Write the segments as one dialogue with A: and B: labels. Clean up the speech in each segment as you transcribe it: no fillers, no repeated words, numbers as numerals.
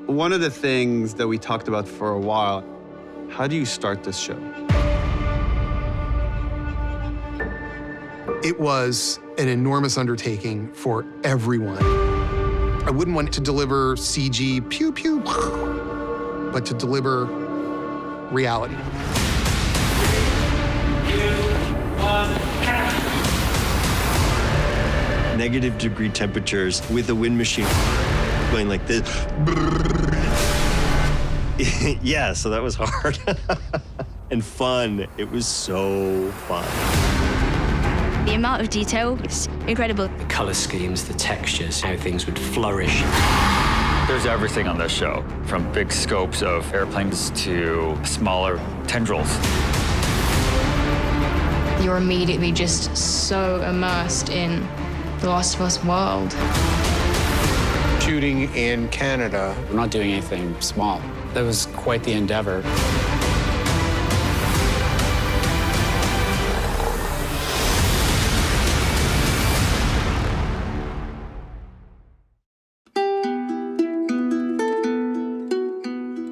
A: One of the things that we talked about for a while, how do you start this show?
B: It was an enormous undertaking for everyone. I wouldn't want to deliver CG pew pew, but to deliver reality.
C: -degree temperatures with a wind machine going like this. Yeah, so that was hard. And fun. It was so fun.
D: The amount of detail is incredible.
E: The color schemes, the textures, how things would flourish.
F: There's everything on this show, from big scopes of airplanes to smaller tendrils.
G: You're immediately just so immersed in The Last of Us world.
H: Shooting in Canada.
E: We're not doing anything small. That was quite the endeavor.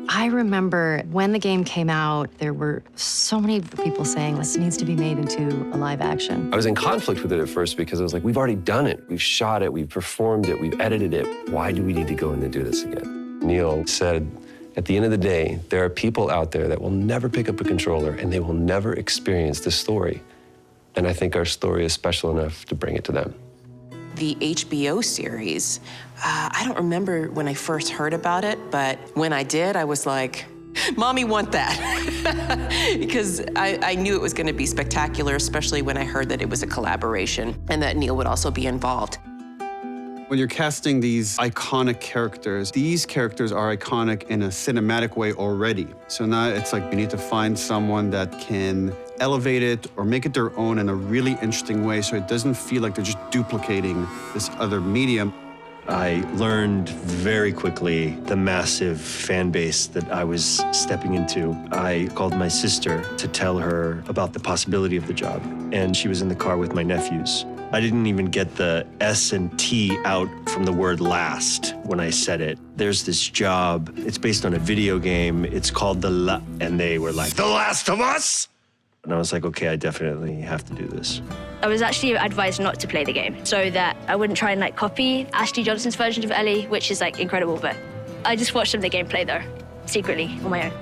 I: I remember when the game came out, there were so many people saying this needs to be made into a live action.
J: I was in conflict with it at first because I was like, we've already done it. We've shot it, we've performed it, we've edited it. Why do we need to go in and do this again? Neil said, at the end of the day, there are people out there that will never pick up a controller and they will never experience this story. And I think our story is special enough to bring it to them.
K: The HBO series, I don't remember when I first heard about it, but when I did, I was like, Mommy, want that. Because I knew it was gonna be spectacular, especially when I heard that it was a collaboration and that Neil would also be involved.
A: When you're casting these iconic characters, these characters are iconic in a cinematic way already. So now it's like you need to find someone that can elevate it or make it their own in a really interesting way so it doesn't feel like they're just duplicating this other medium.
C: I learned very quickly the massive fan base that I was stepping into. I called my sister to tell her about the possibility of the job, and she was in the car with my nephews. I didn't even get the S and T out from the word last when I said it. There's this job, it's based on a video game, it's called and they were like, The Last of Us? And I was like, okay, I definitely have to do this.
D: I was actually advised not to play the game so that I wouldn't try and copy Ashley Johnson's version of Ellie, which is incredible, but I just watched some of the gameplay though, secretly on my own.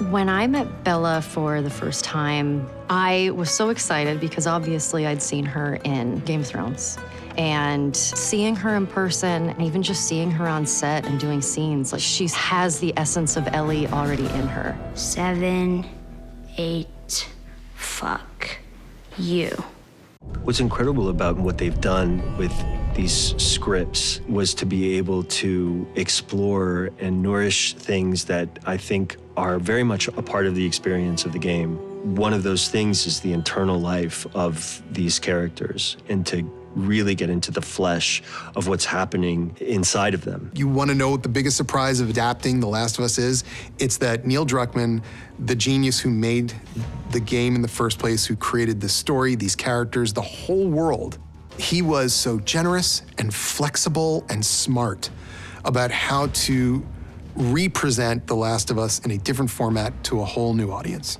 I: When I met Bella for the first time, I was so excited because obviously I'd seen her in Game of Thrones. And seeing her in person, and even just seeing her on set and doing scenes, she has the essence of Ellie already in her.
D: 7, 8, fuck you.
C: What's incredible about what they've done with these scripts was to be able to explore and nourish things that I think are very much a part of the experience of the game. One of those things is the internal life of these characters and to really get into the flesh of what's happening inside of them.
B: You want to know what the biggest surprise of adapting The Last of Us is? It's that Neil Druckmann, the genius who made the game in the first place, who created the story, these characters, the whole world, he was so generous and flexible and smart about how to represent The Last of Us in a different format to a whole new audience.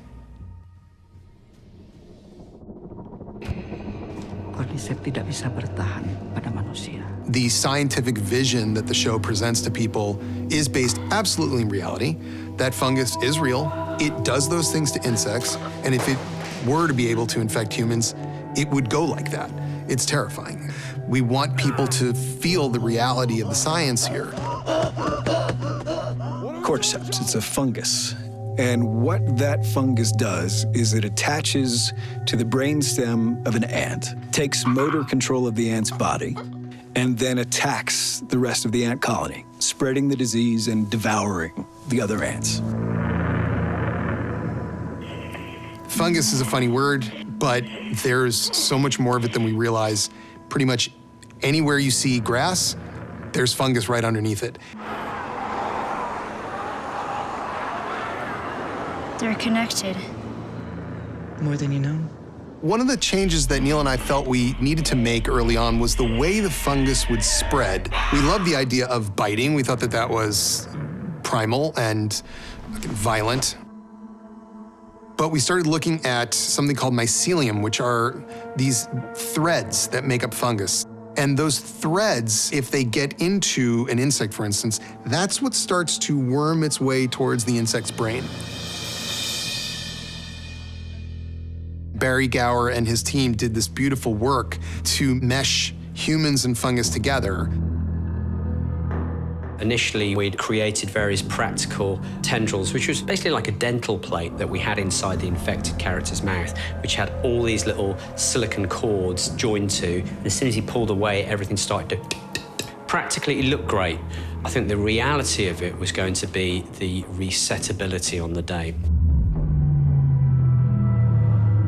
B: The scientific vision that the show presents to people is based absolutely in reality. That fungus is real. It does those things to insects, and if it were to be able to infect humans, it would go like that. It's terrifying. We want people to feel the reality of the science here.
L: Cordyceps, it's a fungus. And what that fungus does is it attaches to the brainstem of an ant, takes motor control of the ant's body, and then attacks the rest of the ant colony, spreading the disease and devouring the other ants.
B: Fungus is a funny word, but there's so much more of it than we realize. Pretty much anywhere you see grass, there's fungus right underneath it.
D: They're connected.
M: More than you know.
B: One of the changes that Neil and I felt we needed to make early on was the way the fungus would spread. We loved the idea of biting. We thought that that was primal and violent. But we started looking at something called mycelium, which are these threads that make up fungus. And those threads, if they get into an insect, for instance, that's what starts to worm its way towards the insect's brain. Barry Gower and his team did this beautiful work to mesh humans and fungus together.
H: Initially, we'd created various practical tendrils, which was basically like a dental plate that we had inside the infected character's mouth, which had all these little silicon cords joined to. And as soon as he pulled away, everything started to... Practically, it looked great. I think the reality of it was going to be the resettability on the day.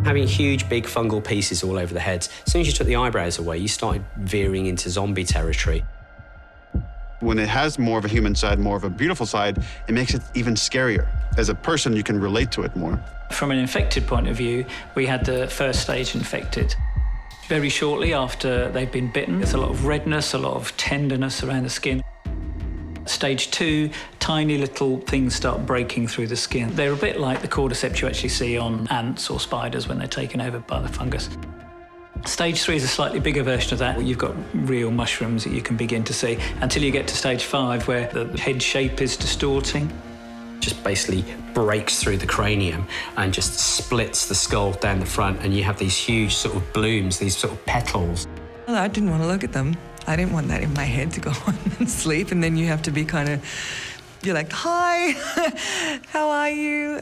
H: Having huge, big fungal pieces all over the heads, as soon as you took the eyebrows away, you started veering into zombie territory.
A: When it has more of a human side, more of a beautiful side, it makes it even scarier. As a person, you can relate to it more.
N: From an infected point of view, we had the first stage infected. Very shortly after they've been bitten, there's a lot of redness, a lot of tenderness around the skin. Stage 2, tiny little things start breaking through the skin. They're a bit like the cordyceps you actually see on ants or spiders when they're taken over by the fungus. Stage 3 is a slightly bigger version of that, where you've got real mushrooms that you can begin to see, until you get to stage 5, where the head shape is distorting.
H: Just basically breaks through the cranium and just splits the skull down the front, and you have these huge sort of blooms, these sort of petals.
M: Well, I didn't want to look at them. I didn't want that in my head to go on and sleep, and then you have to be kind of, you're like, hi, how are you?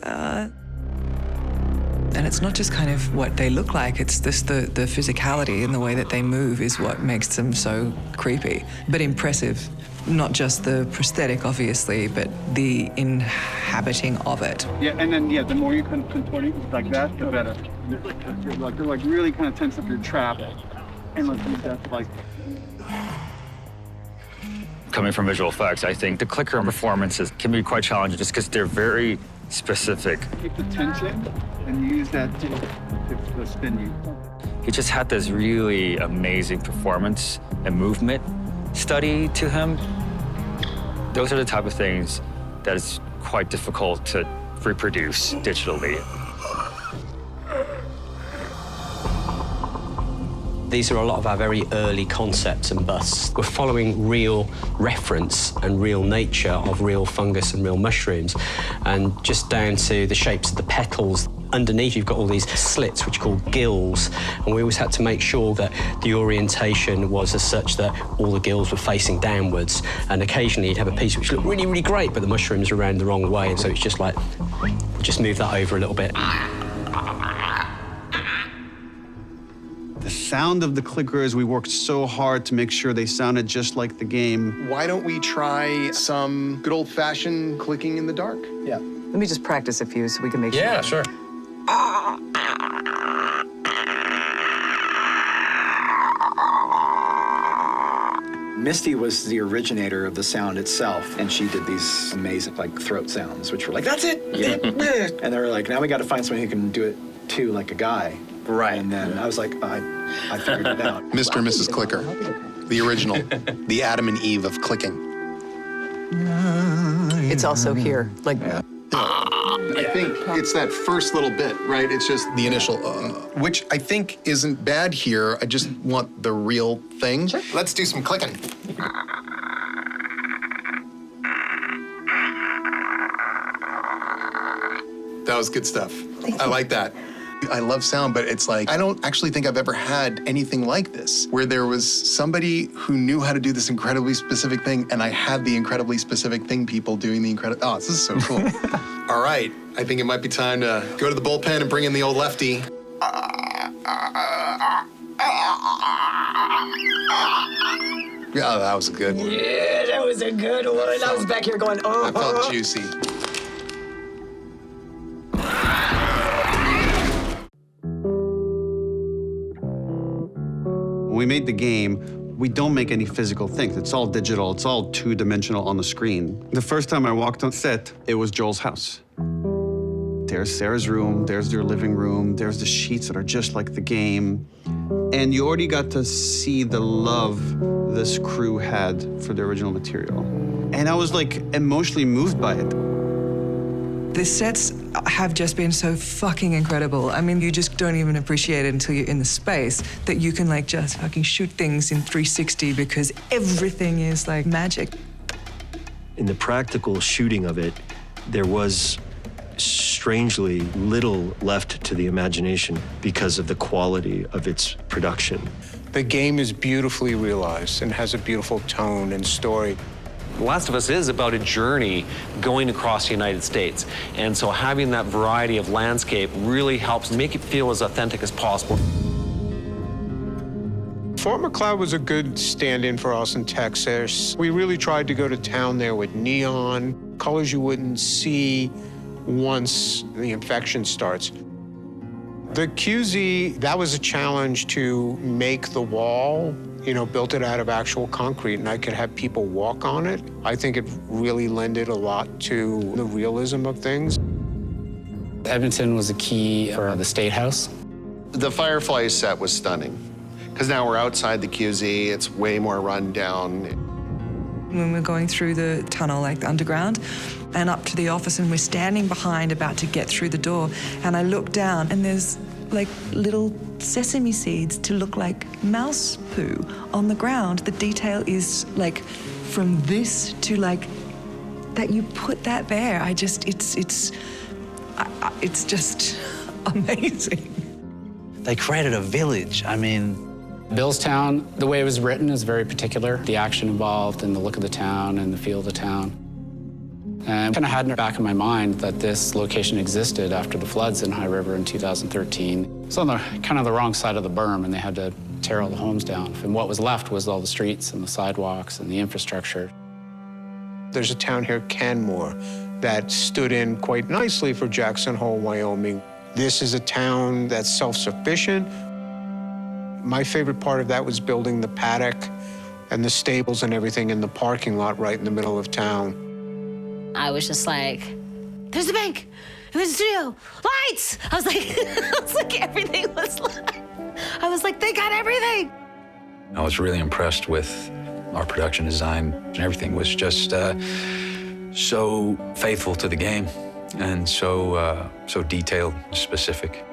M: And it's not just kind of what they look like, it's just the physicality and the way that they move is what makes them so creepy, but impressive. Not just the prosthetic, obviously, but the inhabiting of it.
O: Yeah, and then, the more you contort it like that, the better. They're like really kind of tense up your trap. And that's like...
F: Coming from visual effects, I think the clicker performances can be quite challenging just because they're very specific.
O: Keep the tension and use that to spin you.
F: He just had this really amazing performance and movement study to him. Those are the type of things that is quite difficult to reproduce digitally.
H: These are a lot of our very early concepts and busts. We're following real reference and real nature of real fungus and real mushrooms, and just down to the shapes of the petals. Underneath, you've got all these slits, which are called gills, and we always had to make sure that the orientation was as such that all the gills were facing downwards, and occasionally you'd have a piece which looked really, really great, but the mushrooms are around the wrong way, and so it's just like, just move that over a little bit.
A: The sound of the clickers, we worked so hard to make sure they sounded just like the game.
B: Why don't we try some good old-fashioned clicking in the dark?
M: Yeah. Let me just practice a few so we can make sure.
J: Yeah, sure.
P: Misty was the originator of the sound itself, and she did these amazing throat sounds, which were like, that's it!
J: Yeah.
P: And they were like, now we got to find someone who can do it too, like a guy.
J: Right.
P: And then I was like, I figured it out.
B: Mr. and Mrs. Clicker, the original, the Adam and Eve of clicking.
M: It's also here, like...
B: Yeah. I think it's that first little bit, right? It's just the initial, which I think isn't bad here. I just want the real thing. Sure. Let's do some clicking. That was good stuff. I like that. I love sound, but it's like, I don't actually think I've ever had anything like this, where there was somebody who knew how to do this incredibly specific thing, and I had the incredibly specific thing people doing the incredible, oh, this is so cool. All right, I think it might be time to go to the bullpen and bring in the old lefty. Yeah, that was a good one.
M: Yeah, that was a good one. I was back here going, oh.
B: I felt juicy.
A: When we made the game, we don't make any physical things. It's all digital. It's all two-dimensional on the screen. The first time I walked on set, it was Joel's house. There's Sarah's room, there's their living room, there's the sheets that are just like the game. And you already got to see the love this crew had for the original material. And I was like emotionally moved by it.
M: The sets have just been so fucking incredible. I mean, you just don't even appreciate it until you're in the space that you can like just fucking shoot things in 360 because everything is like magic.
C: In the practical shooting of it, there was strangely little left to the imagination because of the quality of its production.
Q: The game is beautifully realized and has a beautiful tone and story.
R: The Last of Us is about a journey going across the United States. And so having that variety of landscape really helps make it feel as authentic as possible.
Q: Fort McLeod was a good stand-in for us in Texas. We really tried to go to town there with neon, colors you wouldn't see once the infection starts. The QZ, that was a challenge to make the wall, you know, built it out of actual concrete, and I could have people walk on it. I think it really lended a lot to the realism of things.
E: Edmonton was a key for the State House.
S: The Firefly set was stunning, because now we're outside the QZ, it's way more run down.
M: When we're going through the tunnel, like the underground, and up to the office, and we're standing behind about to get through the door, and I look down, and there's like little sesame seeds to look like mouse poo on the ground. The detail is like from this to like that you put that there. It's just amazing.
E: They created a village. I mean, Billstown, the way it was written is very particular. The action involved and the look of the town and the feel of the town. And I kind of had in the back of my mind that this location existed after the floods in High River in 2013. It's on the kind of the wrong side of the berm, and they had to tear all the homes down. And what was left was all the streets and the sidewalks and the infrastructure.
Q: There's a town here, Canmore, that stood in quite nicely for Jackson Hole, Wyoming. This is a town that's self-sufficient. My favorite part of that was building the paddock and the stables and everything in the parking lot right in the middle of town.
T: I was just like, there's the bank, and there's the studio, lights! I was like, everything was like, I was like, they got everything.
U: I was really impressed with our production design, and everything was just so faithful to the game and so detailed, specific.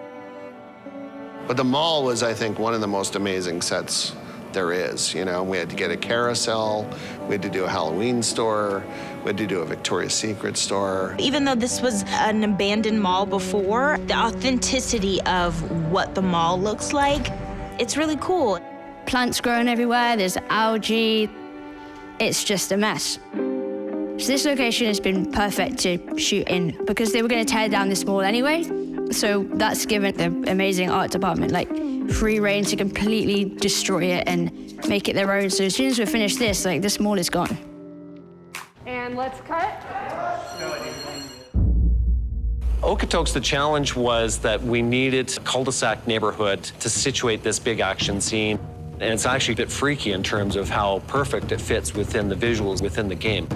S: But the mall was, I think, one of the most amazing sets there is. You know, we had to get a carousel, we had to do a Halloween store, we had to do a Victoria's Secret store.
V: Even though this was an abandoned mall before, the authenticity of what the mall looks like, it's really cool.
D: Plants growing everywhere, there's algae. It's just a mess. So this location has been perfect to shoot in because they were going to tear down this mall anyway. So that's given the amazing art department like free reign to completely destroy it and make it their own. So as soon as we finish this, like this mall is gone.
W: And let's cut.
R: Okotoks, the challenge was that we needed a cul-de-sac neighborhood to situate this big action scene. And it's actually a bit freaky in terms of how perfect it fits within the visuals within the game.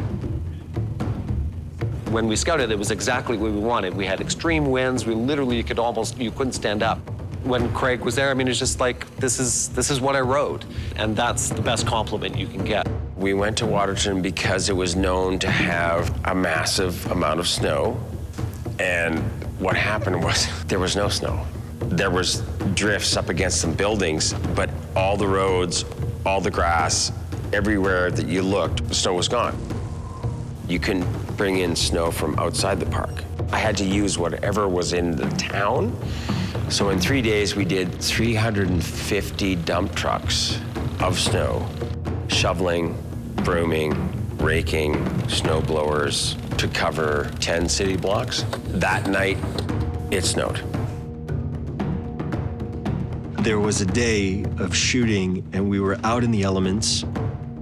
R: When we scouted, it was exactly what we wanted. We had extreme winds. We literally, you couldn't stand up. When Craig was there, I mean, it's just like, this is what I wrote. And that's the best compliment you can get.
J: We went to Waterton because it was known to have a massive amount of snow. And what happened was there was no snow. There was drifts up against some buildings, but all the roads, all the grass, everywhere that you looked, the snow was gone. You couldn't bring in snow from outside the park. I had to use whatever was in the town. So in 3 days, we did 350 dump trucks of snow, shoveling, brooming, raking, snow blowers to cover 10 city blocks. That night, it snowed.
C: There was a day of shooting, and we were out in the elements,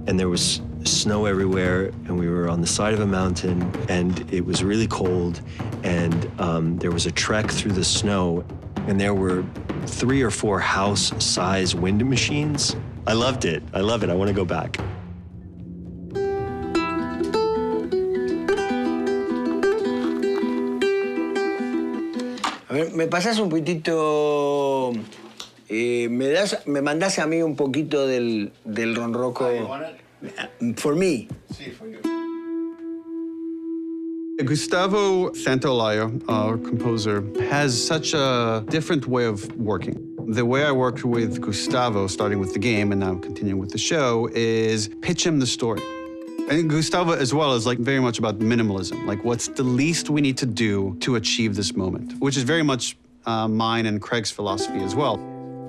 C: and there was snow everywhere, and we were on the side of a mountain, and it was really cold, and there was a trek through the snow, and there were 3 or 4 house-size wind machines. I loved it. I love it. I want to go back.
X: A ver, ¿me pasas un poquitito
G: Me mandás a mí un poquito del ronroco. For me.
A: Sí, for you. Gustavo Santaolalla, our composer, has such a different way of working. The way I worked with Gustavo, starting with the game and now continuing with the show, is pitch him the story. I think Gustavo as well is like very much about minimalism. Like what's the least we need to do to achieve this moment, which is very much mine and Craig's philosophy as well.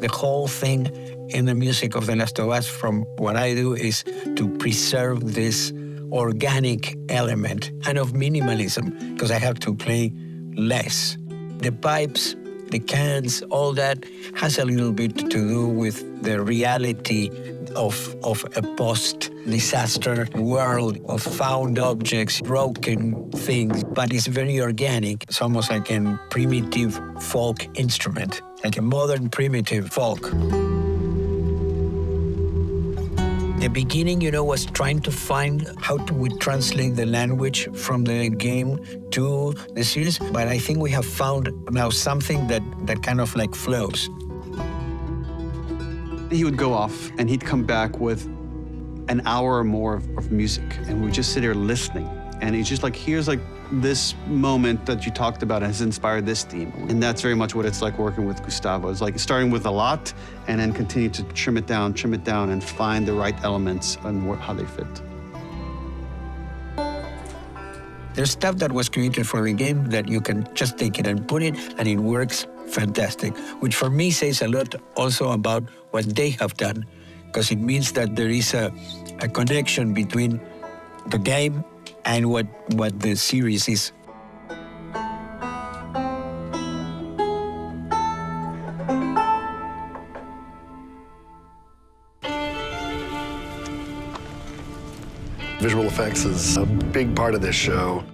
I: The whole thing in the music of The Last of Us, from what I do, is to preserve this organic element and of minimalism, because I have to play less. The pipes, the cans, all that has a little bit to do with the reality of a post-disaster world of found objects, broken things, but it's very organic. It's almost like a primitive folk instrument, like a modern primitive folk. The beginning, was trying to find how we translate the language from the game to the series, but I think we have found now something that kind of like flows.
A: He would go off and he'd come back with an hour or more of music, and we'd just sit here listening. And he's just like, here's like this moment that you talked about has inspired this theme. And that's very much what it's like working with Gustavo. It's like starting with a lot and then continue to trim it down, and find the right elements and how they fit.
I: There's stuff that was created for the game that you can just take it and put it, and it works fantastic, which for me says a lot also about what they have done, because it means that there is a connection between the game and what the series is.
K: Visual effects is a big part of this show.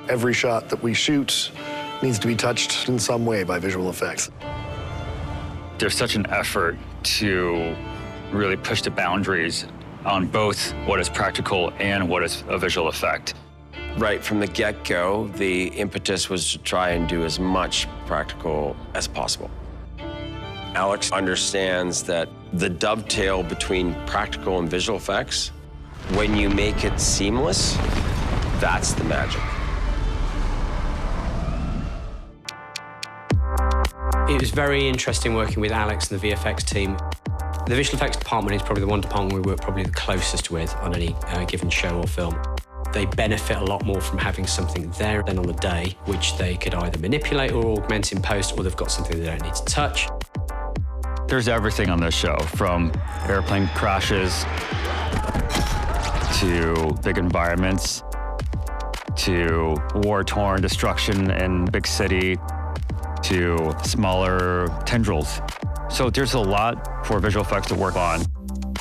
K: Every shot that we shoot needs to be touched in some way by visual effects.
F: There's such an effort to really push the boundaries on both what is practical and what is a visual effect.
J: Right from the get-go, the impetus was to try and do as much practical as possible. Alex understands that the dovetail between practical and visual effects, when you make it seamless, that's the magic.
H: It was very interesting working with Alex and the VFX team. The visual effects department is probably the one department we work probably the closest with on any given show or film. They benefit a lot more from having something there than on the day, which they could either manipulate or augment in post, or they've got something they don't need to touch.
F: There's everything on this show, from airplane crashes to big environments to war-torn destruction in big city to smaller tendrils. So there's a lot for visual effects to work on.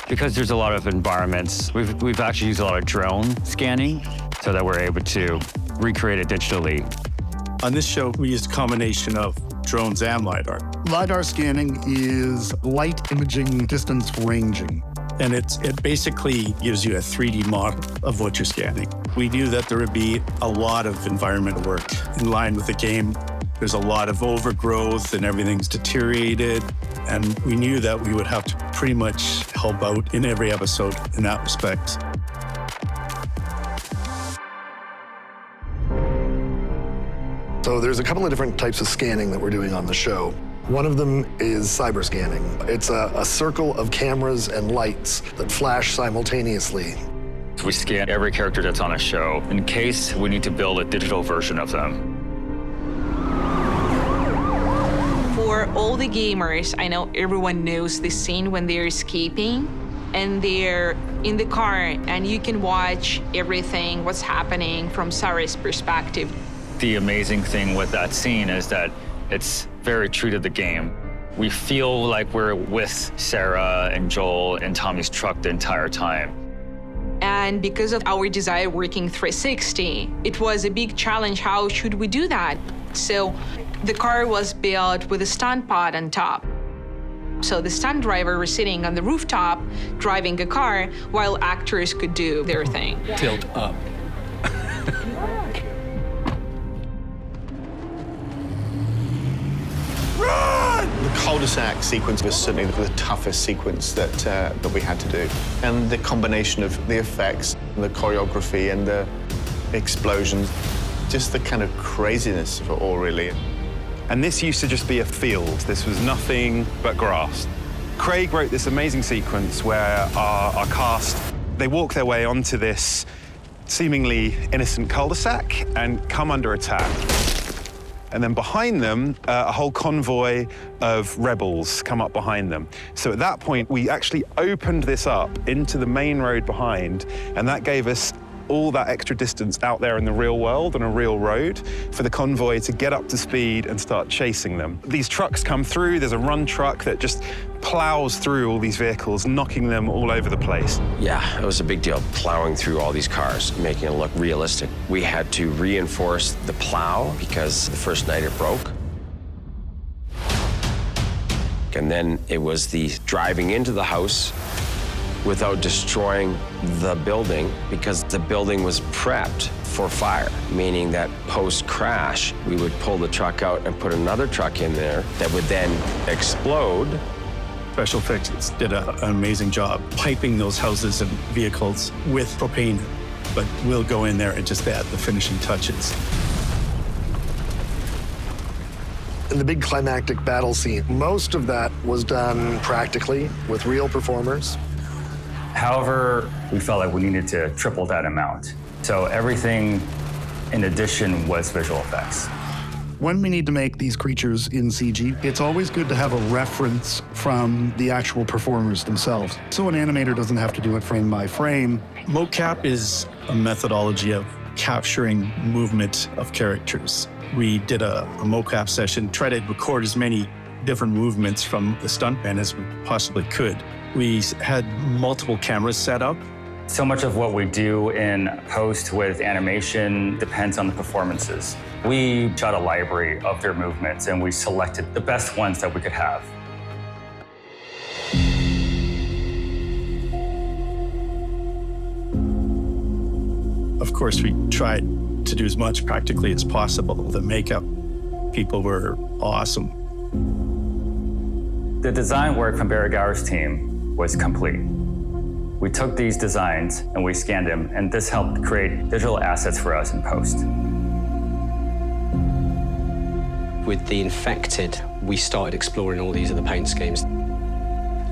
F: Because there's a lot of environments, we've actually used a lot of drone scanning so that we're able to recreate it digitally.
X: On this show, we used a combination of drones and LiDAR.
K: LiDAR scanning is light imaging distance ranging.
X: And it basically gives you a 3D model of what you're scanning. We knew that there would be a lot of environmental work in line with the game. There's a lot of overgrowth and everything's deteriorated. And we knew that we would have to pretty much help out in every episode in that respect.
K: So there's a couple of different types of scanning that we're doing on the show. One of them is cyber scanning. It's a circle of cameras and lights that flash simultaneously.
F: We scan every character that's on a show in case we need to build a digital version of them.
Y: For all the gamers, I know everyone knows the scene when they're escaping and they're in the car and you can watch everything, what's happening from Sarah's perspective.
F: The amazing thing with that scene is that it's very true to the game. We feel like we're with Sarah and Joel and Tommy's truck the entire time.
Y: And because of our desire working 360, it was a big challenge. How should we do that? So the car was built with a stunt pod on top. So the stunt driver was sitting on the rooftop driving a car while actors could do their thing.
X: Tilt up.
K: The
B: cul-de-sac sequence was certainly the toughest sequence that we had to do. And the combination of the effects, the choreography, and the explosions, just the kind of craziness of it all, really.
L: And this used to just be a field. This was nothing but grass. Craig wrote this amazing sequence where our cast, they walk their way onto this seemingly innocent cul-de-sac and come under attack. And then behind them, a whole convoy of rebels come up behind them. So at that point, we actually opened this up into the main road behind, and that gave us all that extra distance out there in the real world on a real road for the convoy to get up to speed and start chasing them. These trucks come through, there's a run truck that just plows through all these vehicles, knocking them all over the place.
J: Yeah, it was a big deal, plowing through all these cars, making it look realistic. We had to reinforce the plow because the first night it broke. And then it was the driving into the house without destroying the building, because the building was prepped for fire, meaning that post-crash, we would pull the truck out and put another truck in there that would then explode.
X: Special effects did an amazing job piping those houses and vehicles with propane, but we'll go in there and just add the finishing touches.
K: In the big climactic battle scene, most of that was done practically with real performers.
F: However, we felt like we needed to triple that amount. So everything in addition was visual effects.
N: When we need to make these creatures in CG, it's always good to have a reference from the actual performers themselves, so an animator doesn't have to do it frame by frame.
X: Mocap is a methodology of capturing movement of characters. We did a mocap session, tried to record as many different movements from the stuntman as we possibly could. We had multiple cameras set up.
F: So much of what we do in post with animation depends on the performances. We shot a library of their movements and we selected the best ones that we could have.
X: Of course, we tried to do as much practically as possible. The makeup people were awesome.
F: The design work from Barry Gower's team was complete. We took these designs and we scanned them, and this helped create digital assets for us in post.
H: With the infected, we started exploring all these other paint schemes.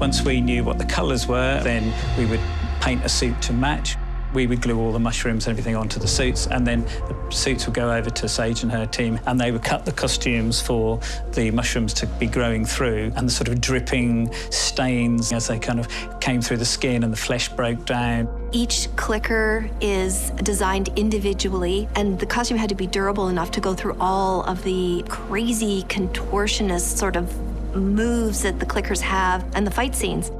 O: Once we knew what the colors were, then we would paint a suit to match. We would glue all the mushrooms and everything onto the suits, and then the suits would go over to Sage and her team, and they would cut the costumes for the mushrooms to be growing through, and the sort of dripping stains as they kind of came through the skin and the flesh broke down.
P: Each clicker is designed individually, and the costume had to be durable enough to go through all of the crazy contortionist sort of moves that the clickers have and the fight scenes.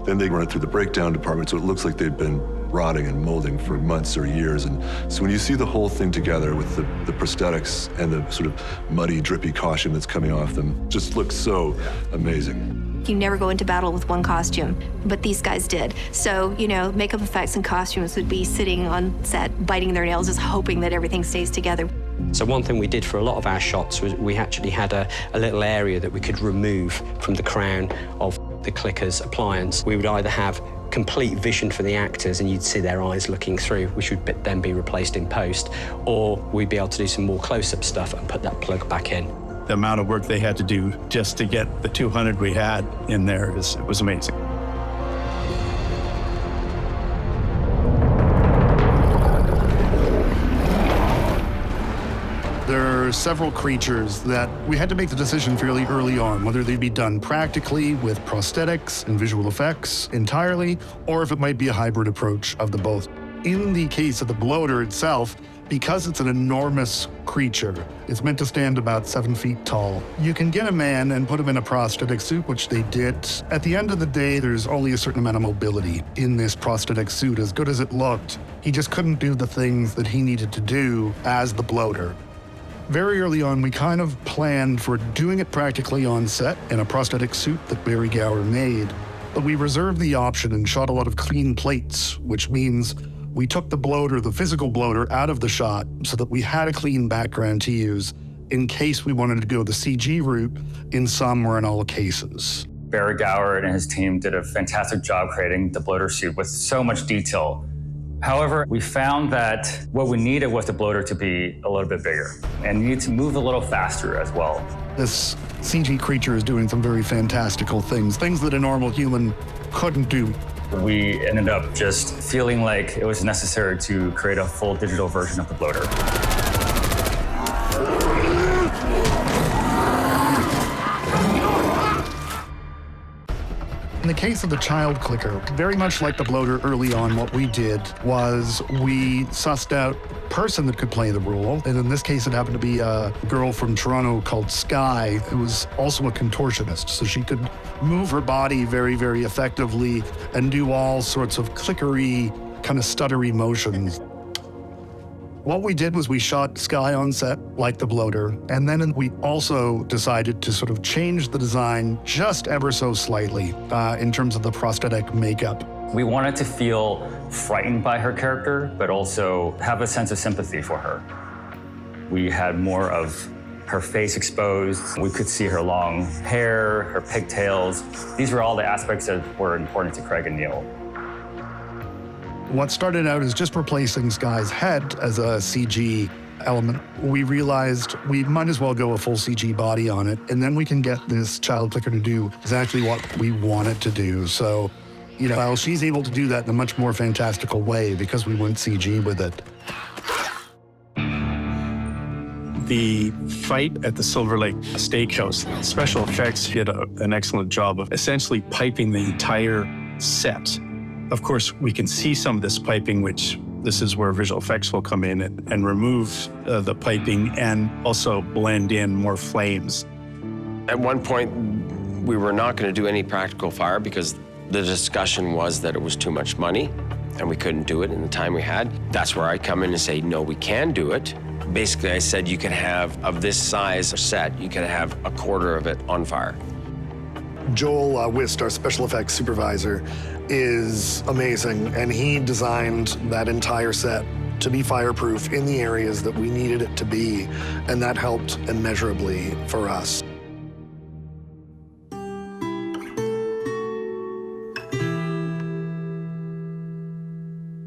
Z: Then they run it through the breakdown department, so it looks like they've been rotting and molding for months or years. And so when you see the whole thing together with the prosthetics and the sort of muddy, drippy costume that's coming off them, just looks so amazing.
P: You never go into battle with one costume, but these guys did. So, you know, makeup effects and costumes would be sitting on set, biting their nails, just hoping that everything stays together.
H: So one thing we did for a lot of our shots was we actually had a little area that we could remove from the crown of the clicker's appliance. We would either have complete vision for the actors and you'd see their eyes looking through, which would then be replaced in post, or we'd be able to do some more close-up stuff and put that plug back in.
X: The amount of work they had to do just to get the 200 we had in there it was amazing.
N: There are several creatures that we had to make the decision fairly early on, whether they'd be done practically with prosthetics and visual effects entirely, or if it might be a hybrid approach of the both. In the case of the bloater itself, because it's an enormous creature, it's meant to stand about 7 feet tall. You can get a man and put him in a prosthetic suit, which they did. At the end of the day, there's only a certain amount of mobility in this prosthetic suit. As good as it looked, he just couldn't do the things that he needed to do as the bloater. Very early on, we kind of planned for doing it practically on set in a prosthetic suit that Barry Gower made, but we reserved the option and shot a lot of clean plates, which means we took the bloater, the physical bloater, out of the shot so that we had a clean background to use in case we wanted to go the CG route in some or in all cases.
F: Barry Gower and his team did a fantastic job creating the bloater suit with so much detail. However, we found that what we needed was the bloater to be a little bit bigger and needed to move a little faster as well.
N: This CG creature is doing some very fantastical things that a normal human couldn't do.
F: We ended up just feeling like it was necessary to create a full digital version of the bloater.
N: In the case of the child clicker, very much like the bloater early on, what we did was we sussed out a person that could play the role. And in this case, it happened to be a girl from Toronto called Sky, who was also a contortionist. So she could move her body very, very effectively and do all sorts of clickery, kind of stuttery motions. What we did was we shot Sky on set like the bloater, and then we also decided to sort of change the design just ever so slightly in terms of the prosthetic makeup.
F: We wanted to feel frightened by her character, but also have a sense of sympathy for her. We had more of her face exposed. We could see her long hair, her pigtails. These were all the aspects that were important to Craig and Neil.
N: What started out as just replacing Sky's head as a CG element, we realized we might as well go a full CG body on it, and then we can get this child clicker to do exactly what we want it to do. So, well, she's able to do that in a much more fantastical way because we went CG with it.
X: The fight at the Silver Lake Steakhouse, special effects did an excellent job of essentially piping the entire set. Of course, we can see some of this piping, which this is where visual effects will come in and remove the piping and also blend in more flames.
J: At one point, we were not going to do any practical fire because the discussion was that it was too much money and we couldn't do it in the time we had. That's where I come in and say, no, we can do it. Basically, I said you can have, of this size set, you can have a quarter of it on fire.
K: Joel Wist, our special effects supervisor, is amazing, and he designed that entire set to be fireproof in the areas that we needed it to be, and that helped immeasurably for us.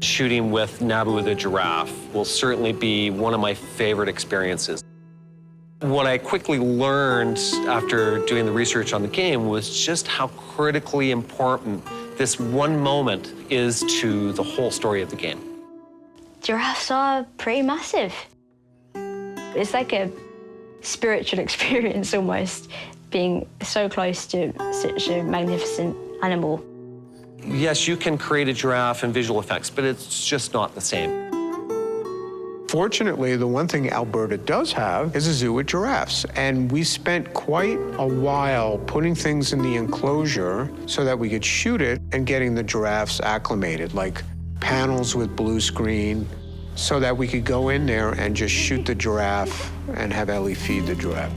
R: Shooting with Nabu the giraffe will certainly be one of my favorite experiences. What I quickly learned after doing the research on the game was just how critically important this one moment is to the whole story of the game.
D: Giraffes are pretty massive. It's like a spiritual experience almost, being so close to such a magnificent animal.
R: Yes, you can create a giraffe in visual effects, but it's just not the same.
G: Fortunately, the one thing Alberta does have is a zoo with giraffes, and we spent quite a while putting things in the enclosure so that we could shoot it and getting the giraffes acclimated, like panels with blue screen, so that we could go in there and just shoot the giraffe and have Ellie feed the giraffe.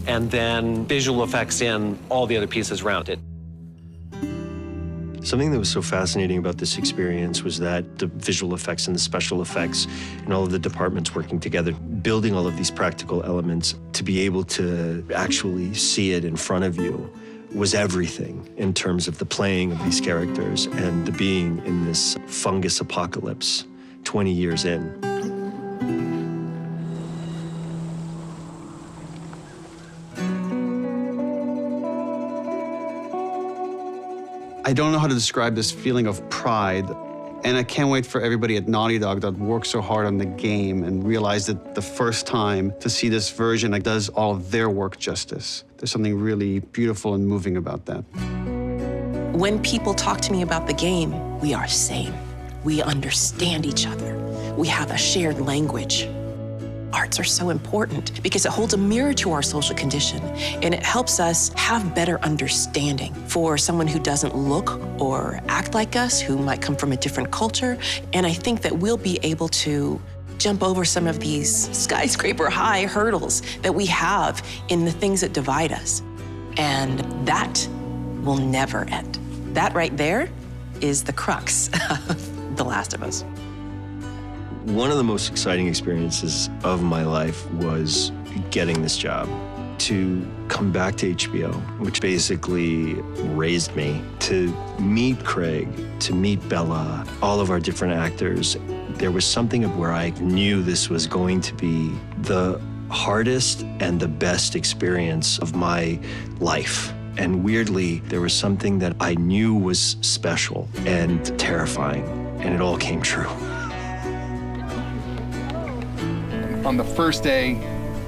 R: And then visual effects in all the other pieces around it.
C: Something that was so fascinating about this experience was that the visual effects and the special effects and all of the departments working together, building all of these practical elements to be able to actually see it in front of you was everything in terms of the playing of these characters and the being in this fungus apocalypse 20 years in.
A: I don't know how to describe this feeling of pride, and I can't wait for everybody at Naughty Dog that worked so hard on the game and realized it the first time to see this version that does all of their work justice. There's something really beautiful and moving about that.
E: When people talk to me about the game, we are same. We understand each other. We have a shared language. Arts are so important because it holds a mirror to our social condition, and it helps us have better understanding for someone who doesn't look or act like us, who might come from a different culture. And I think that we'll be able to jump over some of these skyscraper high hurdles that we have in the things that divide us. And that will never end. That right there is the crux of The Last of Us.
C: One of the most exciting experiences of my life was getting this job, to come back to HBO, which basically raised me, to meet Craig, to meet Bella, all of our different actors. There was something of where I knew this was going to be the hardest and the best experience of my life. And weirdly, there was something that I knew was special and terrifying, and it all came true.
M: On the first day,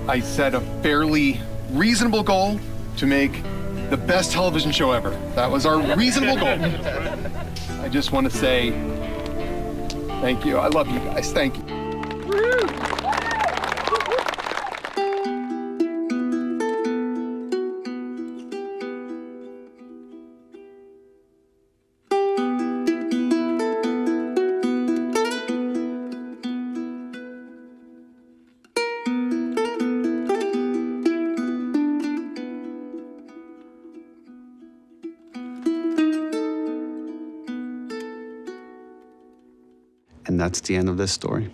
M: I set a fairly reasonable goal to make the best television show ever. That was our reasonable goal. I just want to say thank you. I love you guys. Thank you.
A: And that's the end of this story.